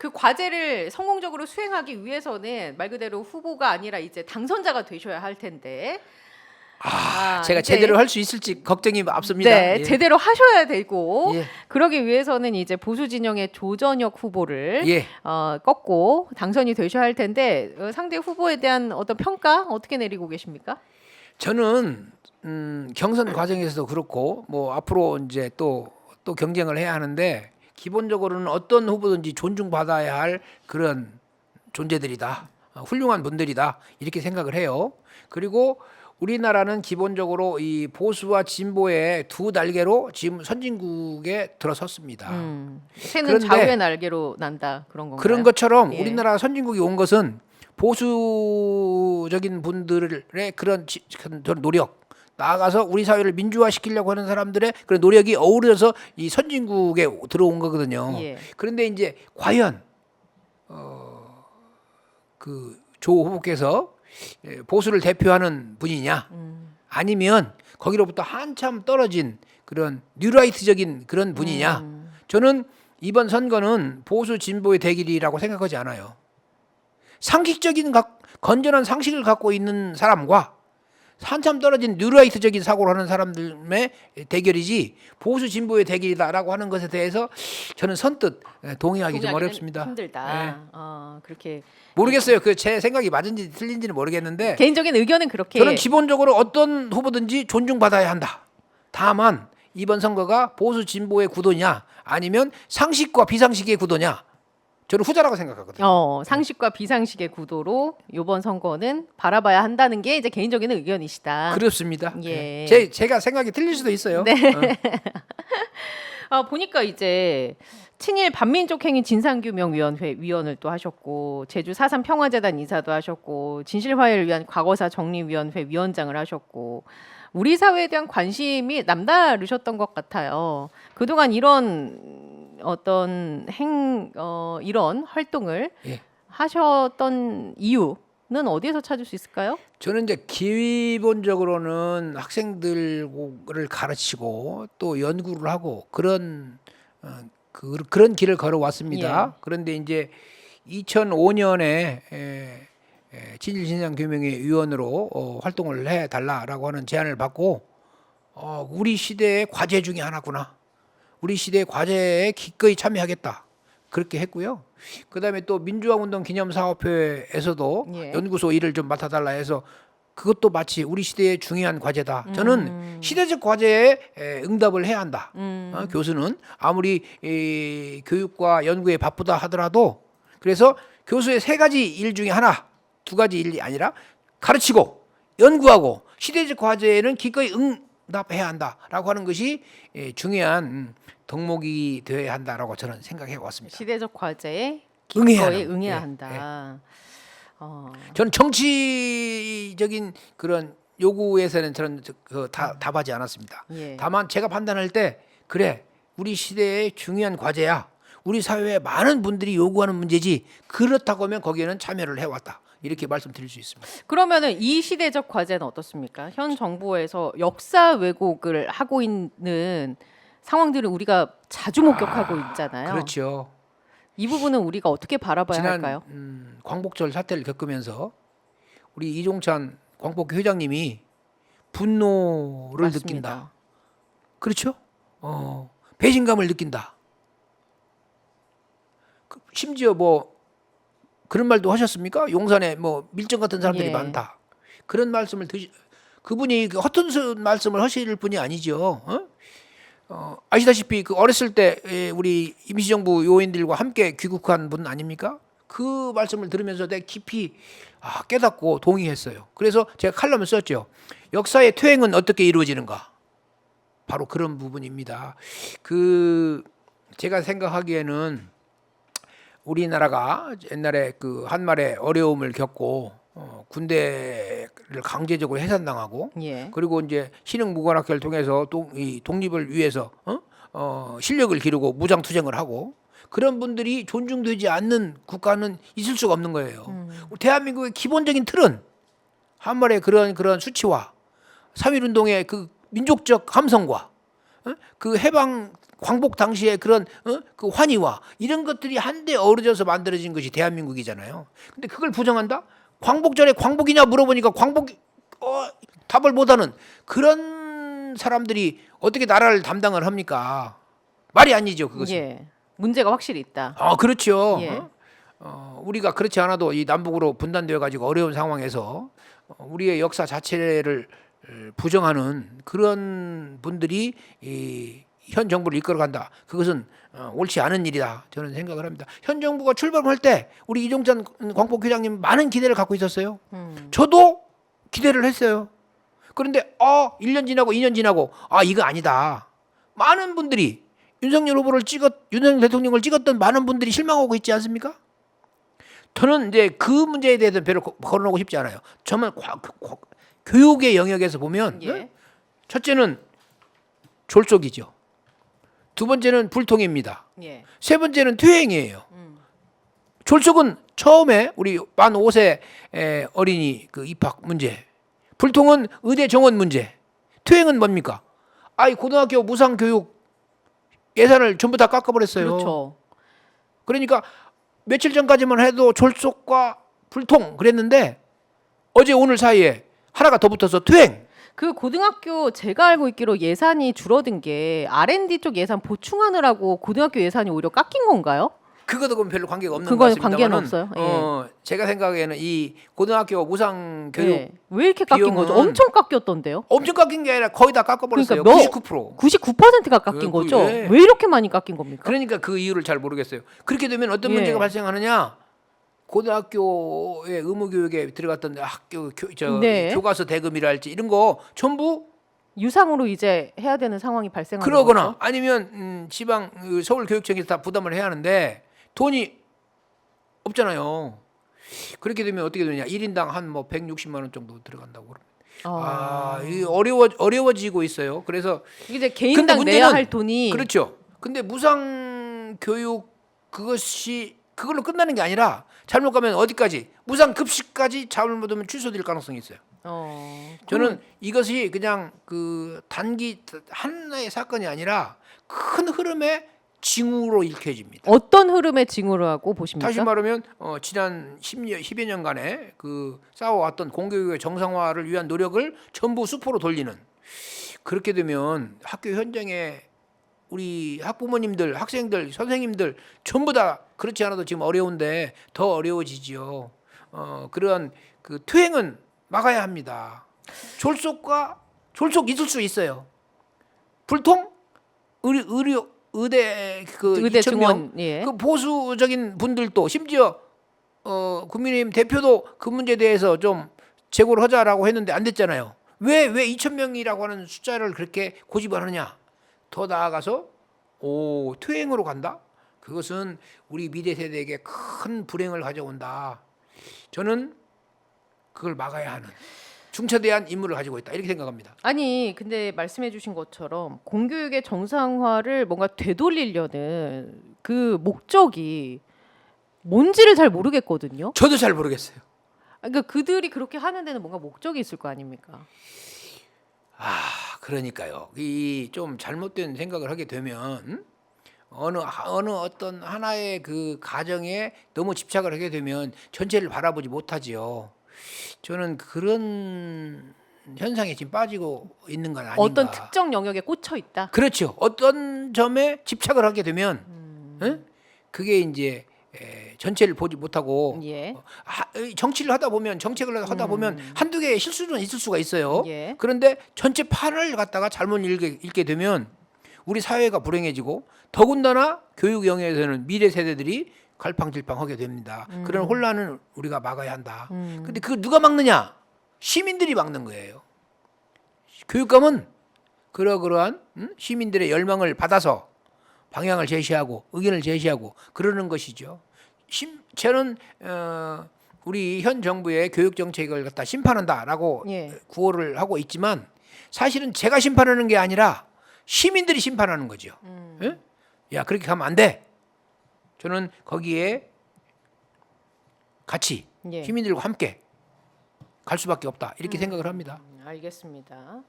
그 과제를 성공적으로 수행하기 위해서는 말 그대로 후보가 아니라 이제 당선자가 되셔야 할 텐데. 제가 이제 제대로 할 수 있을지 걱정이 앞섭니다. 네, 예. 제대로 하셔야 되고 예. 그러기 위해서는 이제 보수 진영의 조전혁 후보를 예. 꺾고 당선이 되셔야 할 텐데 상대 후보에 대한 어떤 평가 어떻게 내리고 계십니까? 저는 경선 과정에서도 그렇고 뭐 앞으로 이제 또 경쟁을 해야 하는데 기본적으로는 어떤 후보든지 존중받아야 할 그런 존재들이다. 훌륭한 분들이다. 이렇게 생각을 해요. 그리고 우리나라는 기본적으로 이 보수와 진보의 두 날개로 지금 선진국에 들어섰습니다. 새는 그런데 좌우의 날개로 난다 그런 건가요? 그런 것처럼 예. 우리나라 선진국이 온 것은 보수적인 분들의 그런 노력, 나아가서 우리 사회를 민주화시키려고 하는 사람들의 그런 노력이 어우러져서 이 선진국에 들어온 거거든요. 예. 그런데 이제 과연 그 조 후보께서 보수를 대표하는 분이냐, 아니면 거기로부터 한참 떨어진 그런 뉴라이트적인 그런 분이냐? 저는 이번 선거는 보수 진보의 대결이라고 생각하지 않아요. 상식적인 건전한 상식을 갖고 있는 사람과 한참 떨어진 뉴라이트적인 사고를 하는 사람들의 대결이지 보수 진보의 대결이다라고 하는 것에 대해서 저는 선뜻 동의하기 좀 동의하기는 어렵습니다. 힘들다. 그렇게 모르겠어요. 그 제 생각이 맞은지 틀린지는 모르겠는데 개인적인 의견은 그렇게 저는 기본적으로 어떤 후보든지 존중받아야 한다. 다만 이번 선거가 보수 진보의 구도냐 아니면 상식과 비상식의 구도냐, 저는 후자라고 생각하거든요. 상식과 비상식의 구도로 이번 선거는 바라봐야 한다는 게 이제 개인적인 의견이시다. 그렇습니다. 예. 제가 생각이 틀릴 수도 있어요. 네. 보니까 이제 친일 반민족행위 진상규명위원회 위원을 또 하셨고 제주 4.3 평화재단 이사도 하셨고 진실화해를 위한 과거사 정리위원회 위원장을 하셨고 우리 사회에 대한 관심이 남다르셨던 것 같아요. 그동안 이런 어떤 이런 활동을 예. 하셨던 이유는 어디에서 찾을 수 있을까요? 저는 이제 기본적으로는 학생들을 가르치고 또 연구를 하고 그런 길을 걸어왔습니다. 예. 그런데 이제 2005년에 진실신상규명회 위원으로 활동을 해달라라고 하는 제안을 받고 우리 시대의 과제 중에 하나구나. 우리 시대의 과제에 기꺼이 참여하겠다. 그렇게 했고요. 그다음에 또 민주화운동 기념사업회에서도 예. 연구소 일을 좀 맡아달라 해서 그것도 마치 우리 시대의 중요한 과제다. 저는 시대적 과제에 응답을 해야 한다. 교수는 아무리 교육과 연구에 바쁘다 하더라도 그래서 교수의 세 가지 일 중에 하나, 두 가지 일이 아니라 가르치고 연구하고 시대적 과제에는 기꺼이 응답해야 한다라고 하는 것이 중요한 덕목이 되어야 한다라고 저는 생각해 왔습니다. 시대적 과제에 응해야 기꺼이 하는, 응해야 예, 한다. 저는 정치적인 그런 요구에서는 저는 답하지 않았습니다. 예. 다만 제가 판단할 때 그래 우리 시대의 중요한 과제야. 우리 사회에 많은 분들이 요구하는 문제지. 그렇다고 하면 거기에는 참여를 해왔다. 이렇게 말씀드릴 수 있습니다. 그러면은 이 시대적 과제는 어떻습니까? 현 정부에서 역사 왜곡을 하고 있는 상황들을 우리가 자주 목격하고 있잖아요. 그렇죠. 이 부분은 우리가 어떻게 바라봐야 할까요? 광복절 사태를 겪으면서 우리 이종찬 광복회 회장님이 분노를 맞습니다. 느낀다. 그렇죠? 배신감을 느낀다. 심지어 뭐 그런 말도 하셨습니까? 용산에 뭐 밀정 같은 사람들이 예. 많다. 그런 말씀을 그분이 허튼 말씀을 하실 분이 아니죠. 아시다시피 그 어렸을 때 우리 임시정부 요인들과 함께 귀국한 분 아닙니까? 그 말씀을 들으면서 내가 깊이 깨닫고 동의했어요. 그래서 제가 칼럼을 썼죠. 역사의 퇴행은 어떻게 이루어지는가? 바로 그런 부분입니다. 제가 생각하기에는 우리나라가 옛날에 그 한말의 어려움을 겪고 군대를 강제적으로 해산당하고 예. 그리고 이제 신흥무관학교를 통해서 이 독립을 위해서 실력을 기르고 무장투쟁을 하고 그런 분들이 존중되지 않는 국가는 있을 수가 없는 거예요. 대한민국의 기본적인 틀은 한말의 그런 수치와 3.1운동의 그 민족적 함성과 그 해방 광복 당시에 그런 그 환희와 이런 것들이 한데 어우러져서 만들어진 것이 대한민국이잖아요. 근데 그걸 부정한다? 광복 전에 광복이냐 물어보니까 광복 답을 못하는 그런 사람들이 어떻게 나라를 담당을 합니까? 말이 아니죠, 그것은. 예. 문제가 확실히 있다. 그렇죠. 예. 우리가 그렇지 않아도 이 남북으로 분단되어 가지고 어려운 상황에서 우리의 역사 자체를 부정하는 그런 분들이 현 정부를 이끌어간다. 그것은 옳지 않은 일이다. 저는 생각을 합니다. 현 정부가 출범할 때 우리 이종찬 광복회장님 많은 기대를 갖고 있었어요. 저도 기대를 했어요. 그런데 1년 지나고 2년 지나고 이거 아니다. 많은 분들이 윤석열 대통령을 찍었던 많은 분들이 실망하고 있지 않습니까? 저는 이제 그 문제에 대해서 별로 거론하고 싶지 않아요. 정말 교육의 영역에서 보면 예. 첫째는 졸속이죠. 두 번째는 불통입니다. 예. 세 번째는 퇴행이에요. 졸속은 처음에 우리 만 5세 어린이 그 입학 문제, 불통은 의대 정원 문제, 퇴행은 뭡니까? 고등학교 무상교육 예산을 전부 다 깎아버렸어요. 그렇죠. 그러니까 며칠 전까지만 해도 졸속과 불통 그랬는데 어제 오늘 사이에 하나가 더 붙어서 퇴행. 그 고등학교 제가 알고 있기로 예산이 줄어든 게 R&D 쪽 예산 보충하느라고 고등학교 예산이 오히려 깎인 건가요? 그것도 그건 별로 관계가 없는 것 그건 같습니다만은 관계는 없어요. 제가 생각에는 이 고등학교 무상 교육 예. 왜 이렇게 깎인 거죠? 비용은 엄청 깎였던데요. 엄청 깎인 게 아니라 거의 다 깎아버렸어요. 그러니까 99%. 99%가 깎인 그, 거죠. 예. 왜 이렇게 많이 깎인 겁니까? 그러니까 그 이유를 잘 모르겠어요. 그렇게 되면 어떤 예. 문제가 발생하느냐? 고등학교의 의무 교육에 들어갔던 학교 네. 교과서 대금이랄지 이런 거 전부 유상으로 이제 해야 되는 상황이 발생하는 그러거나 거죠. 아니면 지방 서울교육청에서 다 부담을 해야 하는데 돈이 없잖아요. 그렇게 되면 어떻게 되냐? 1인당 한 뭐 160만 원 정도 들어간다고 그럽니다. 이 어려워지고 있어요. 그래서 이제 개인당 내야 할 돈이 그렇죠. 근데 무상 교육 그걸로 끝나는 게 아니라 잘못 가면 어디까지 무상 급식까지 잘못하면 취소될 가능성이 있어요. 저는 이것이 그냥 그 단기 하나의 사건이 아니라 큰 흐름의 징후로 읽혀집니다. 어떤 흐름의 징후로 하고 보십니까? 다시 말하면 지난 10여 년간의 그 쌓아왔던 공교육의 정상화를 위한 노력을 전부 수포로 돌리는, 그렇게 되면 학교 현장에 우리 학부모님들, 학생들, 선생님들 전부 다 그렇지 않아도 지금 어려운데 더 어려워지지요. 그러한 그 퇴행은 막아야 합니다. 졸속 있을 수 있어요. 불통 의대 그 의대 2,000명 증원, 예. 그 보수적인 분들도 심지어 국민의힘 대표도 그 문제에 대해서 좀 재고를 하자라고 했는데 안 됐잖아요. 왜 2,000명이라고 하는 숫자를 그렇게 고집을 하느냐? 더 나아가서 퇴행으로 간다? 그것은 우리 미래 세대에게 큰 불행을 가져온다. 저는 그걸 막아야 하는 중차대한 임무를 가지고 있다, 이렇게 생각합니다. 아니 근데 말씀해주신 것처럼 공교육의 정상화를 뭔가 되돌리려는 그 목적이 뭔지를 잘 모르겠거든요. 저도 잘 모르겠어요. 그러니까 그들이 그렇게 하는 데는 뭔가 목적이 있을 거 아닙니까? 그러니까요. 이 좀 잘못된 생각을 하게 되면 어느 어떤 하나의 그 가정에 너무 집착을 하게 되면 전체를 바라보지 못하지요. 저는 그런 현상에 지금 빠지고 있는 건 아닌가. 어떤 특정 영역에 꽂혀 있다. 그렇죠. 어떤 점에 집착을 하게 되면 그게 이제 전체를 보지 못하고 예. 정치를 하다 보면, 정책을 하다 보면 한두 개의 실수는 있을 수가 있어요. 예. 그런데 전체 판을 갖다가 잘못 읽게 되면 우리 사회가 불행해지고, 더군다나 교육 영역에서는 미래 세대들이 갈팡질팡하게 됩니다. 그런 혼란을 우리가 막아야 한다. 근데 그걸 누가 막느냐? 시민들이 막는 거예요. 교육감은 그러한 시민들의 열망을 받아서 방향을 제시하고 의견을 제시하고 그러는 것이죠. 저는 우리 현 정부의 교육 정책을 갖다 심판한다라고 예. 구호를 하고 있지만, 사실은 제가 심판하는 게 아니라 시민들이 심판하는 거죠. 예? 야, 그렇게 가면 안 돼. 저는 거기에 같이 예. 시민들과 함께 갈 수밖에 없다, 이렇게 생각을 합니다. 알겠습니다.